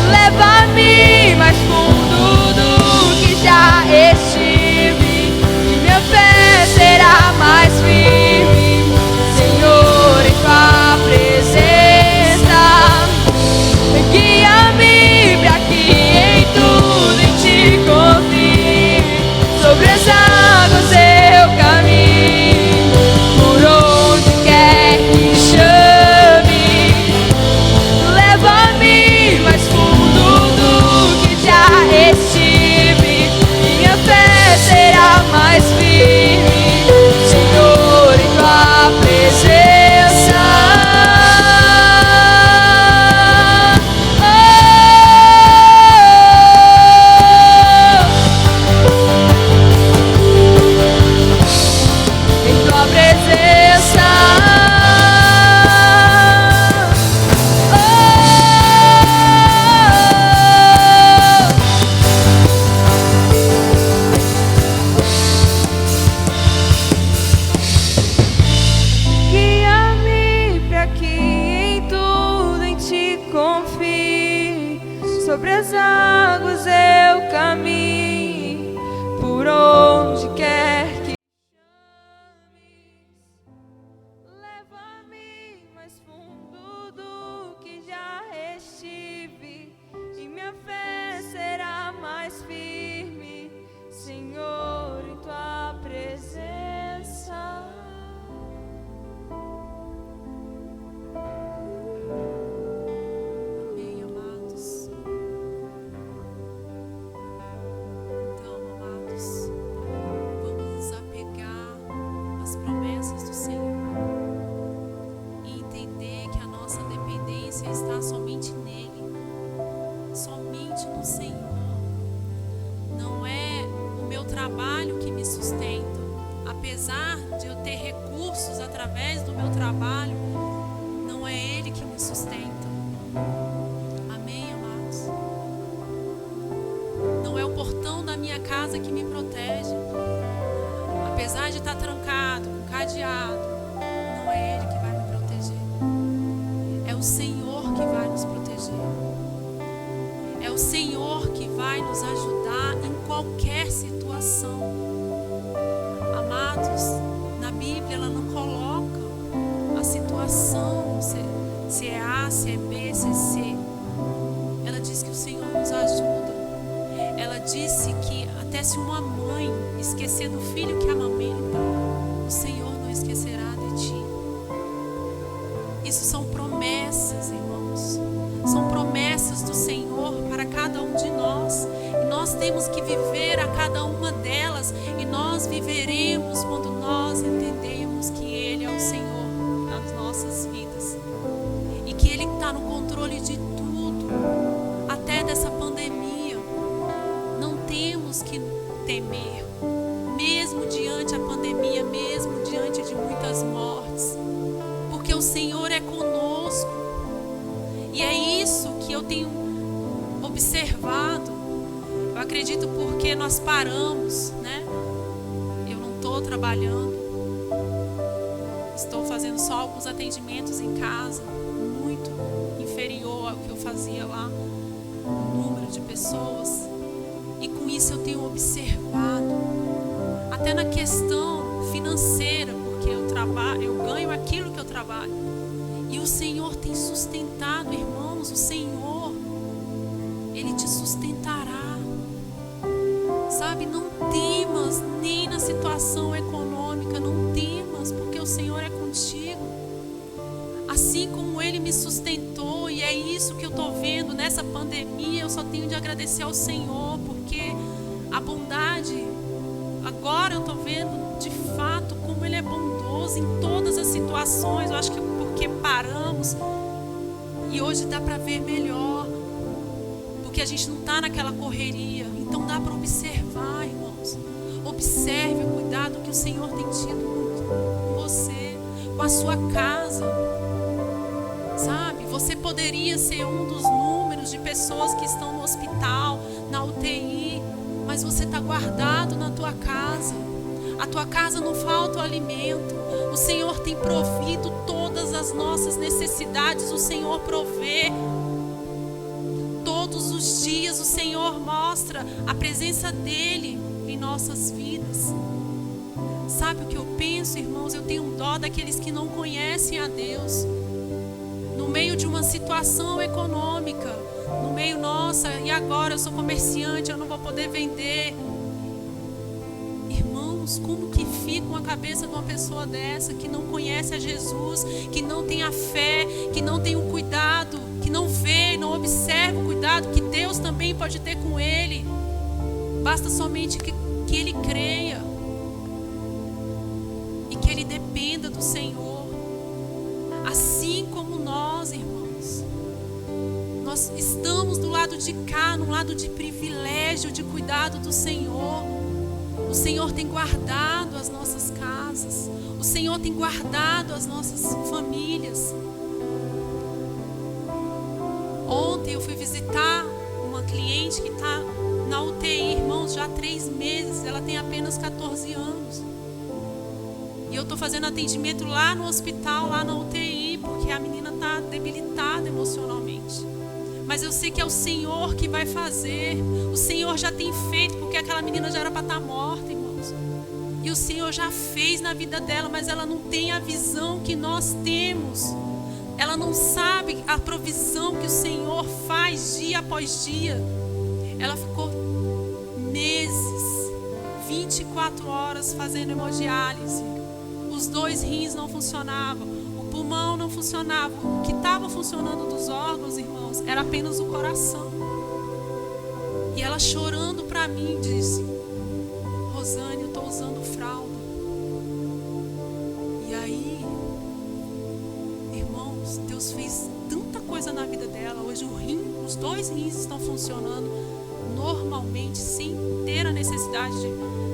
Leva-me mais fundo do que já estive, e minha fé será mais firme, Senhor, em tua presença. Guia-me para que em tudo em ti confie, sobre as águas eu caminho, por onde quer que chame. Leva-me mais fundo do que já estive, e minha fé será mais firme, Senhor, em tua presença. Em tua presença. Guia-me para que em tudo em ti confie, sobre as águas eu caminho, por onde quer que chames. Leva-me mais fundo do que já estive, e minha fé será mais firme, Senhor, em tua presença. Amém, amados. Então, amados, vamos nos apegar às promessas do Senhor e entender que a nossa dependência está somente nele, somente no Senhor. Não é o meu trabalho que me sustenta, apesar de eu ter recursos através do meu trabalho, não é Ele que me sustenta. Amém, amados? Não é o portão da minha casa que me protege, apesar de estar trancado, com cadeado, não é Ele que vai me proteger. É o Senhor que vai nos proteger. É o Senhor que vai nos ajudar em qualquer situação. Amados, na Bíblia ela não coloca a situação, se é A, se é B, se é C. Ela diz que o Senhor nos ajuda. Ela disse que até se uma mãe esquecer do filho que amamenta, o Senhor não esquecerá de ti. Isso são promessas, irmãos. São promessas do Senhor para cada um de nós. E nós temos que viver a cada uma delas. E nós viveremos quando nós entendemos que Ele é o Senhor nas nossas vidas. E que Ele está no controle de tudo, até dessa pandemia. Não temos que temer, mesmo diante a pandemia, mesmo diante de muitas mortes, porque o Senhor é conosco. E é isso que eu tenho observado. Eu acredito porque nós paramos, né? Eu não estou trabalhando, estou fazendo só alguns atendimentos em casa, muito inferior ao que eu fazia lá, o número de pessoas. E com isso eu tenho observado, até na questão financeira, porque eu ganho aquilo que eu trabalho. E o Senhor tem sustentado, irmãos. O Senhor, Ele te sustentará. Sabe, não temas nem na situação econômica, não temas, porque o Senhor é contigo. Assim como Ele me sustentou, e é isso que eu estou vendo nessa pandemia, eu só tenho de agradecer ao Senhor, porque a bondade, agora eu estou vendo de fato como Ele é bondoso em todas as situações. Eu acho que porque paramos e hoje dá para ver melhor, porque a gente não está naquela correria, então dá para observar, irmãos. Observe o cuidado que o Senhor tem tido com você, com a sua casa. Sabe, você poderia ser um dos números de pessoas que estão no hospital, na UTI, mas você está guardado na tua casa. A tua casa não falta o alimento. O Senhor tem provido todas as nossas necessidades. O Senhor provê. Todos os dias o Senhor mostra a presença dEle em nossas vidas. Sabe o que eu penso, irmãos? Eu tenho dó daqueles que não conhecem a Deus. No meio de uma situação econômica, no meio, nossa, e agora eu sou comerciante, eu não vou poder vender. Irmãos, como que fica uma cabeça de uma pessoa dessa, que não conhece a Jesus, que não tem a fé, que não tem o cuidado, que não vê, não observa o cuidado que Deus também pode ter com ele? Basta somente que ele creia e que ele dependa do Senhor. Assim como nós, irmãos, nós estamos do lado de cá, no lado de privilégio, de cuidado do Senhor. O Senhor tem guardado as nossas casas. O Senhor tem guardado as nossas famílias. Ontem eu fui visitar uma cliente que está na UTI, irmãos, já há 3 meses. Ela tem apenas 14 anos. E eu estou fazendo atendimento lá no hospital, lá na UTI, porque a menina está debilitada emocionalmente. Mas eu sei que é o Senhor que vai fazer. O Senhor já tem feito, porque aquela menina já era para estar morta, irmãos. E o Senhor já fez na vida dela, mas ela não tem a visão que nós temos. Ela não sabe a provisão que o Senhor faz dia após dia. Ela ficou meses, 24 horas fazendo hemodiálise. Os 2 rins não funcionavam, o pulmão não funcionava. O que estava funcionando dos órgãos, irmãos, era apenas o coração. E ela chorando para mim disse: Rosane, eu estou usando fralda. E aí, irmãos, Deus fez tanta coisa na vida dela. Hoje os 2 rins estão funcionando normalmente, sem ter a necessidade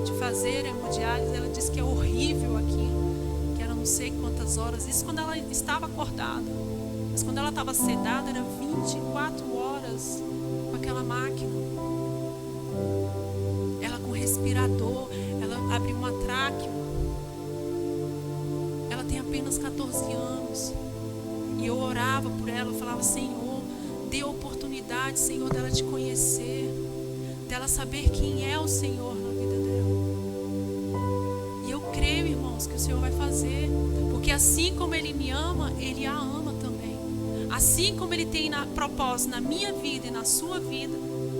de fazer hemodiálise. Ela disse que é horrível aquilo. Não sei quantas horas, isso quando ela estava acordada, mas quando ela estava sedada era 24 horas com aquela máquina. Ela com respirador, ela abriu uma tráqueo. Ela tem apenas 14 anos. E eu orava por ela, eu falava: Senhor, dê a oportunidade, Senhor, dela te conhecer, dela saber quem é o Senhor na vida dela. E eu creio, irmãos, que o Senhor vai fazer, porque assim como Ele me ama, Ele a ama também. Assim como Ele tem propósito na minha vida e na sua vida,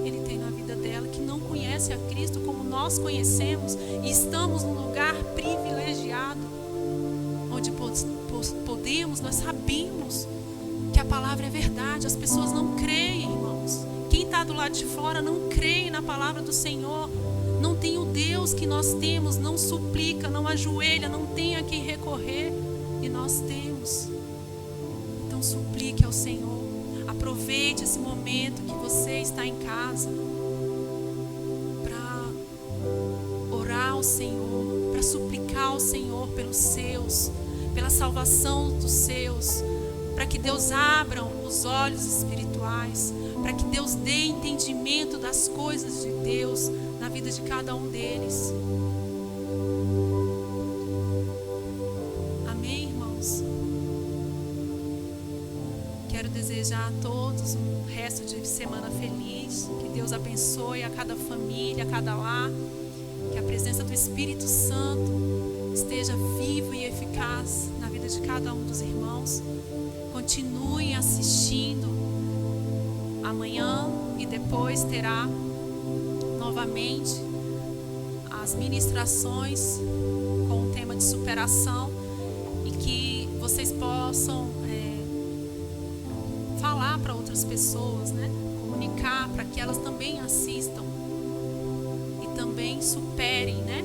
Ele tem na vida dela, que não conhece a Cristo como nós conhecemos, e estamos num lugar privilegiado, onde podemos, nós sabemos que a palavra é verdade. As pessoas não creem, irmãos. Quem está do lado de fora não crê na palavra do Senhor. Não tem o Deus que nós temos, não suplica, não ajoelha, não tem a quem recorrer. E nós temos. Então suplique ao Senhor. Aproveite esse momento que você está em casa para orar ao Senhor, para suplicar ao Senhor pelos seus, pela salvação dos seus, para que Deus abra os olhos espirituais, para que Deus dê entendimento das coisas de Deus na vida de cada um deles. Amém, irmãos? Quero desejar a todos um resto de semana feliz. Que Deus abençoe a cada família, a cada lar. Que a presença do Espírito Santo esteja viva e eficaz na vida de cada um dos irmãos. Continuem assistindo. Amanhã e depois terá novamente as ministrações com o tema de superação, e que vocês possam falar para outras pessoas, né? Comunicar para que elas também assistam e também superem, né?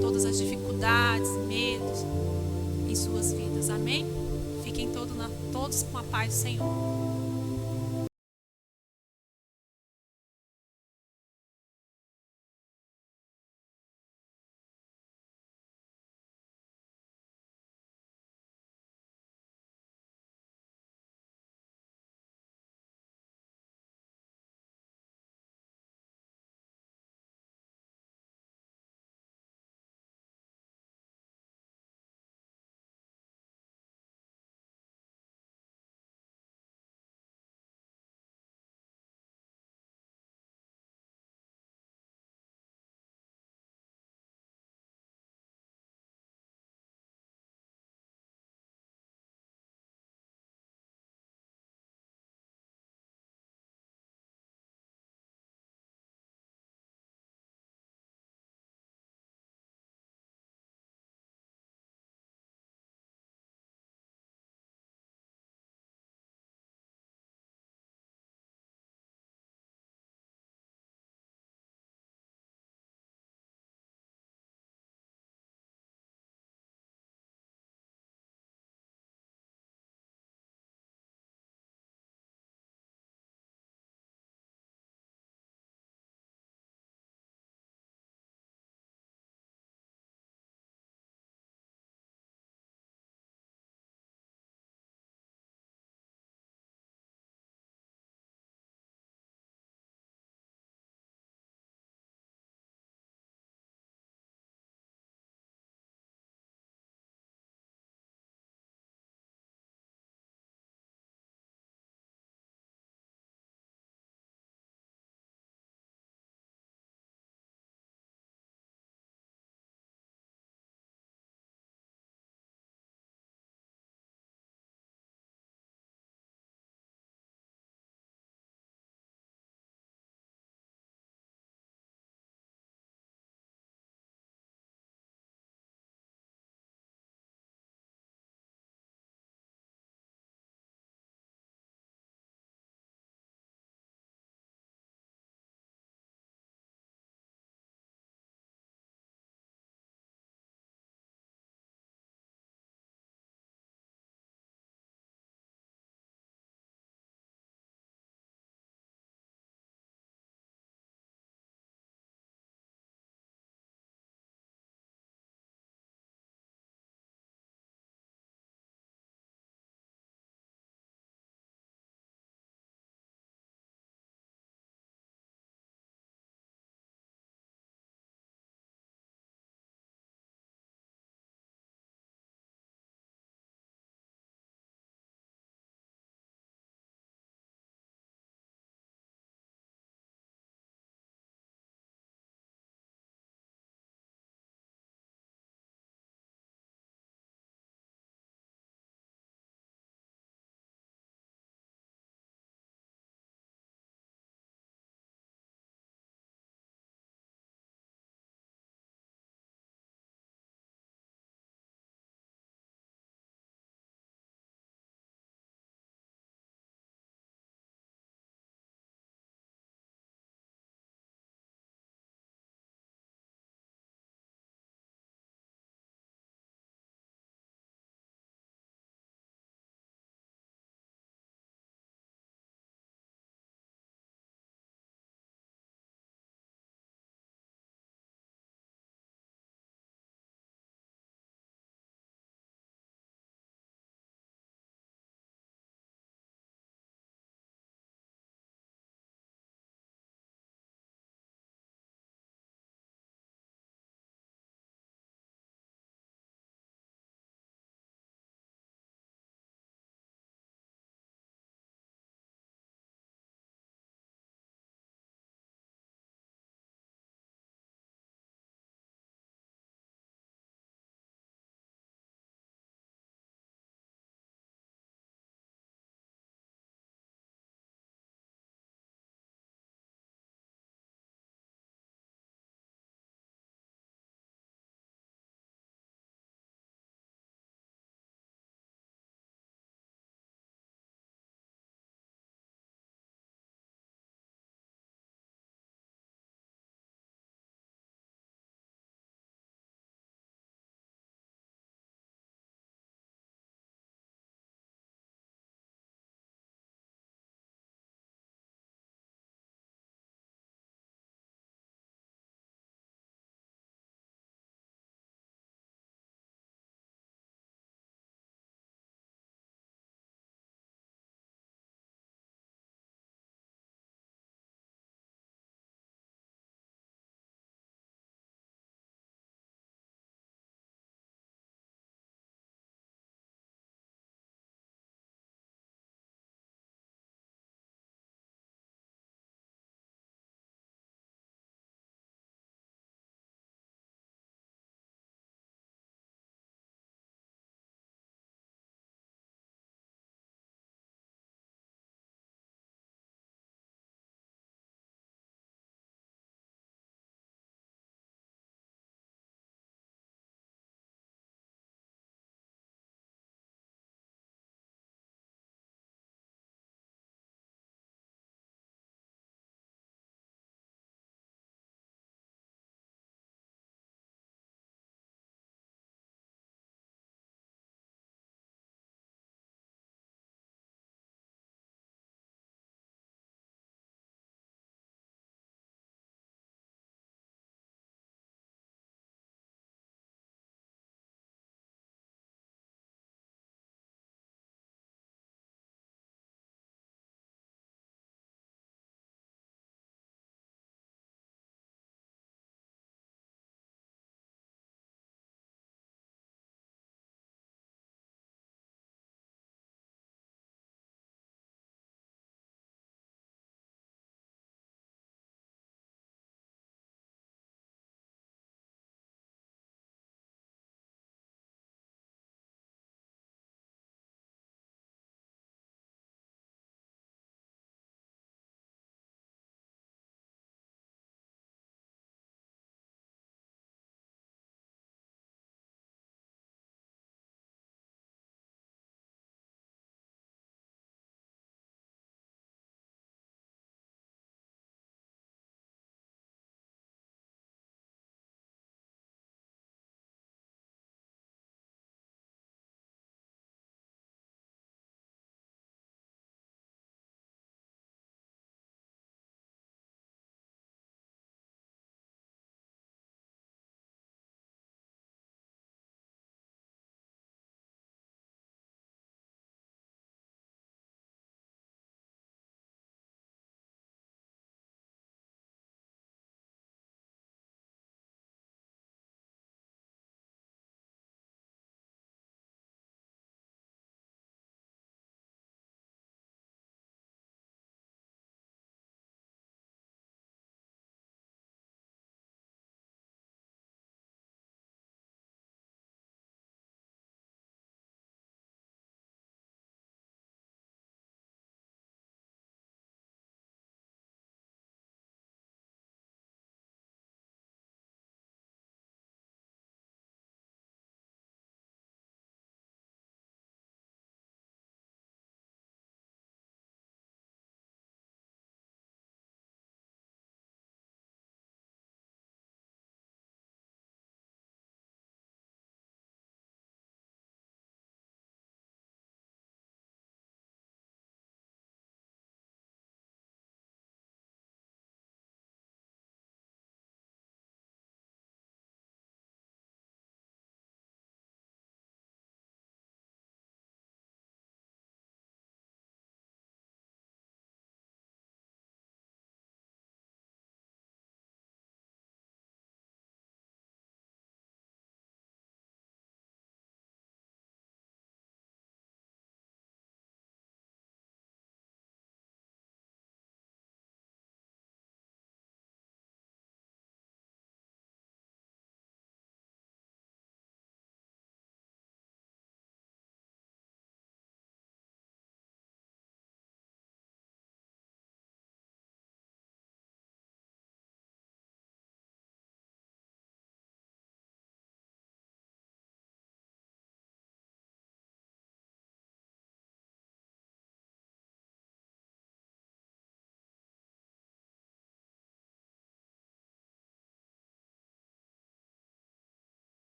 Todas as dificuldades, medos em suas vidas. Amém? Fiquem todos com a paz do Senhor.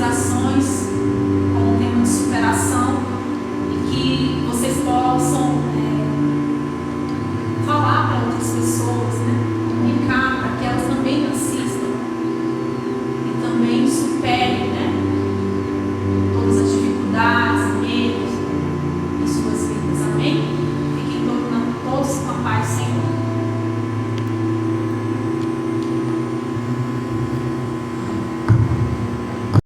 ações